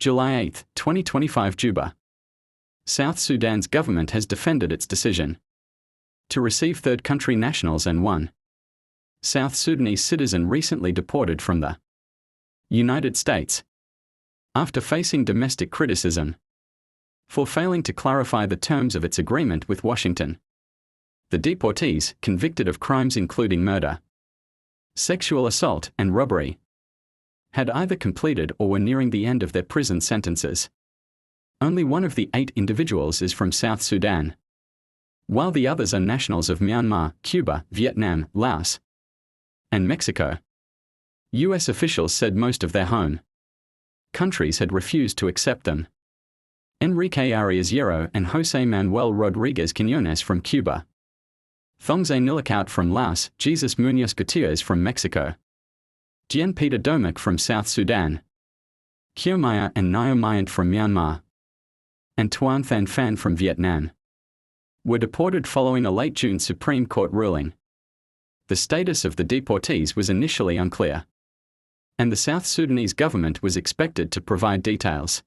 July 8, 2025 Juba. South Sudan's government has defended its decision to receive third country nationals and one South Sudanese citizen recently deported from the United States after facing domestic criticism for failing to clarify the terms of its agreement with Washington. The deportees, convicted of crimes including murder, sexual assault, and robbery, had either completed or were nearing the end of their prison sentences. Only one of the 8 individuals is from South Sudan, while the others are nationals of Myanmar, Cuba, Vietnam, Laos, and Mexico. U.S. officials said most of their home countries had refused to accept them. Enrique Arias Hierro and José Manuel Rodríguez Quiñones from Cuba, Thongzé Nilakout from Laos, Jesus Muñoz Gutierrez from Mexico, Dien Peter Domek from South Sudan, Kiomaya and Nyo Myant from Myanmar, and Tuan Than Phan from Vietnam, were deported following a late June Supreme Court ruling. The status of the deportees was initially unclear, and the South Sudanese government was expected to provide details.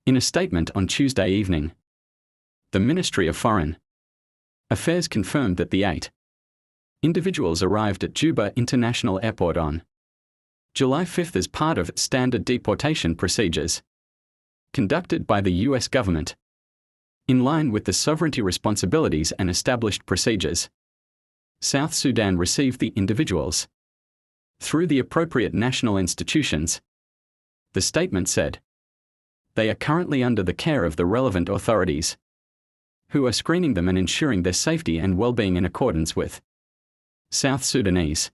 In a statement on Tuesday evening, the Ministry of Foreign Affairs confirmed that the 8 individuals arrived at Juba International Airport on July 5 as part of standard deportation procedures conducted by the U.S. government, in line with the sovereignty responsibilities and established procedures. South Sudan received the individuals through the appropriate national institutions, the statement said. They are currently under the care of the relevant authorities, who are screening them and ensuring their safety and well-being in accordance with South Sudanese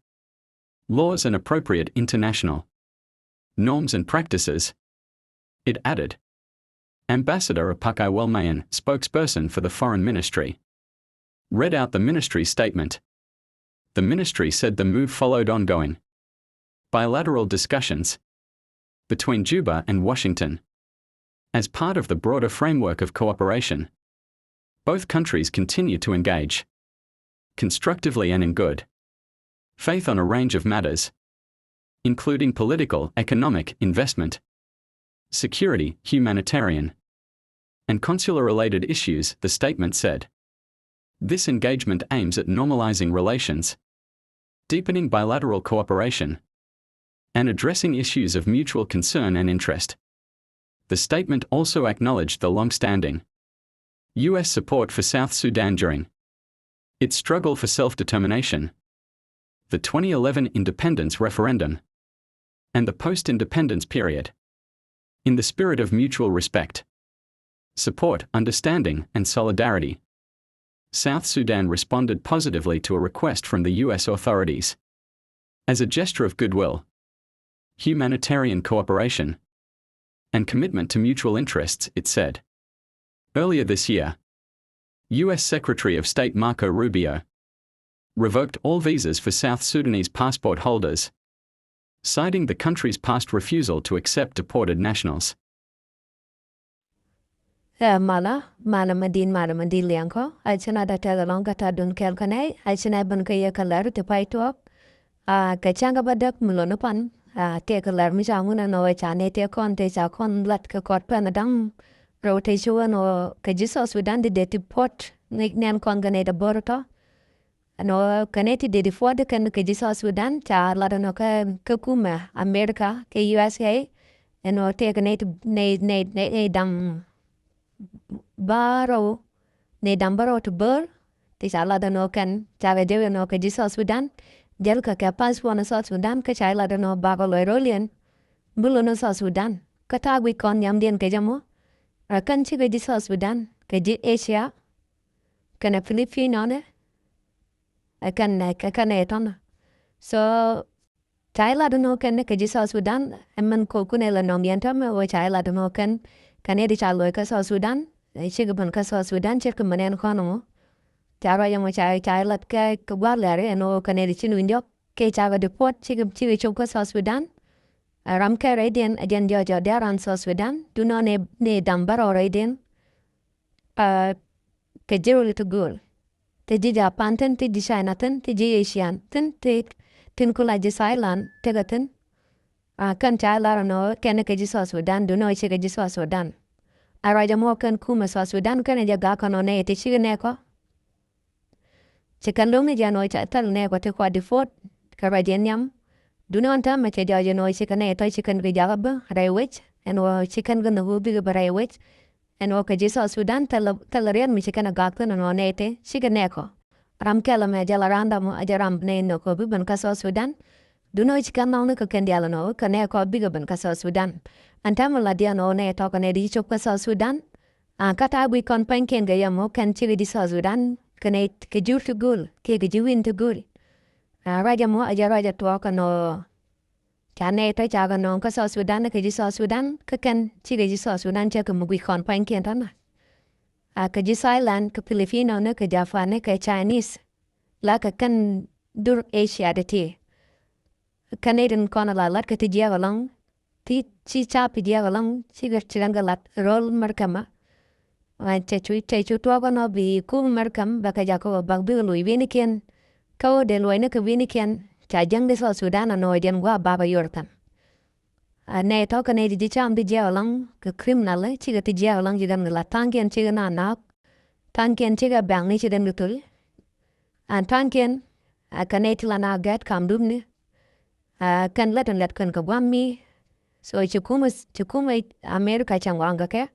laws and appropriate international norms and practices. It added. Ambassador Apakai Welmayan, spokesperson for the Foreign Ministry, read out the ministry's statement. The ministry said the move followed ongoing bilateral discussions between Juba and Washington as part of the broader framework of cooperation. Both countries continue to engage constructively and in good faith on a range of matters, including political, economic, investment, security, humanitarian, and consular-related issues, the statement said. This engagement aims at normalizing relations, deepening bilateral cooperation, and addressing issues of mutual concern and interest. The statement also acknowledged the long-standing U.S. support for South Sudan during its struggle for self-determination, the 2011 independence referendum, and the post-independence period. In the spirit of mutual respect, support, understanding, and solidarity, South Sudan responded positively to a request from the U.S. authorities. As a gesture of goodwill, humanitarian cooperation, and commitment to mutual interests, it said. Earlier this year, U.S. Secretary of State Marco Rubio revoked all visas for South Sudanese passport holders, citing the country's past refusal to accept deported nationals. Mala madin lianko, I chana da tagalonga ta dun kelkane, I chana ban kaya kalar te paito, kachanga badak mulonopan, take a lar mijamuna no chane te con te chakon lat ka kot panadang, rotation or kajisos widan de deport, nickname conganeta borota. No kaneti de ford kan kajisos widan, cha ladano ka kuma, America, ka USA, and no take a native ne dam. Baro ne dambaro to bur ti sala da no kan chave de no ka jisos Sudan jel ka pas wona so Sudan ka chala da no bago loirolian bulo no so Sudan ka tagwi kon yam den ke jamo kan chi ka jisos Sudan ka ji Asia kana Filipino ne kan na ka ton so chala da no kan ka jisos Sudan emman ko kunela no mientam o chala da no kan Kanedi chalo ka so Sudan, chigaban ka so Sudan chirka manen kono. Charo yang chai lat ka gwalare no kanedi chinu indio ke chaga deport chigab chiwi choko so Sudan. Ram ka radian adian jojo daran so Sudan, do no ne dambaro radian. Ka jiru to gul. Te jija panten te jishainatan te ji Asian tin kula jisailan tegatin. kan cha la no ken ke ji South Sudan du no chi ke ji South Sudan. Araja mo kan kuma South Sudan kan ja ga kan ne te chi ne ko. Chikan long ni ja no cha tal ne ko te kwa default ka rajen yam. Du no anta me che ja no chikan ne to chikan ge ja ba raiwech en wo chikan ge no bi ge raiwech en wo ke ji South Sudan tal rian mi chikan ga kan no ne te chikan ne ko. Ram kala me ja la randa mo aja ram ne no ko bi ban ka South Sudan. Du no chikan no ko ken dia no ka ne ko bi ge ban ka South Sudan. Anta mo la dia no ne to ka ne di chop ka South Sudan. Kata bui kon pen ken ga yamo kan chiri di South Sudan kene ke jur tu gul ke juwin tu gul. Raja mo aja raja tua ka no chane to cha ga no ka South Sudan ke ji South Sudan ka kan chiri di South Sudan cha ka mu bui kon pen ken ta na. Ka ji Thailand ka Filipino ne ka Japan ne ka Chinese la ka kan dur Asia de ti. Canadian kon la lat ka ti dia long ti chi cha pi dia long chi ga chiranga lat rol markama. Chechu tuwa no bi kum markam baka jako bak bi lui winiken kawo de lui ne ka winiken cha jang de South Sudan no den gwa baba yortan ne to ka ne di cham di jalang ka criminal chi ga ti jalang ji dan la tanken chi ga na tanken chi ga bang ni chi den lutul tanken ka ne ti la na gat kam dum ni kan let kan ka gwammi so chukumus America changwanga ke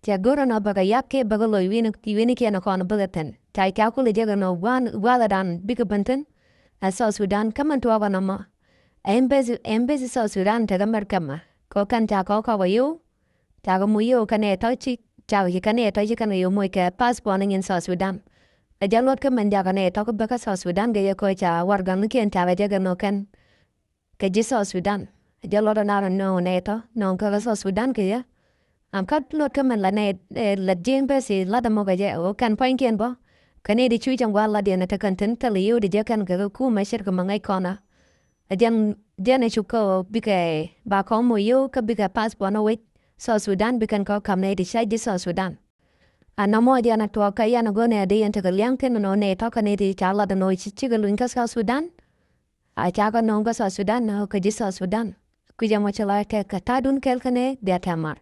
Tia goro no baga yapke baga lo wini kia no kono bagaten. Tai calcule jaga no wala dan bika banten. South Sudan kaman tuwa no ma. Embezi South Sudan taga merkama. Ko kan ta ko ka wayo. Taga muyo kane tochi. Taga ki kane tochi kane yo mo ke passport in South Sudan. Jalot kaman jaga ne to baka South Sudan ga ko cha wargan kien taga jaga no kan. Ke ji South Sudan. Jalot na no ne to no ka South Sudan ke ya. Kat lot ka man la ne la jeng pe si la da mo ga je o kan point ken bo kane di chui jang wa la de na ta kan ten ta li yo de je kan ga ku ma sher ka mangai kona ajan jene chu ko bi ka ba ko mo yo ka bi ka passport no wait South Sudan bi kan ko kam ne di sai di South Sudan na mo dia na to ka ya na go ne de yan ta ga liang ken no ne to ka ne di cha la da no chi ga luin ka South Sudan cha ga no ga South Sudan na ka ji South Sudan ku ja mo cha la ka ta dun kel kane de ta mar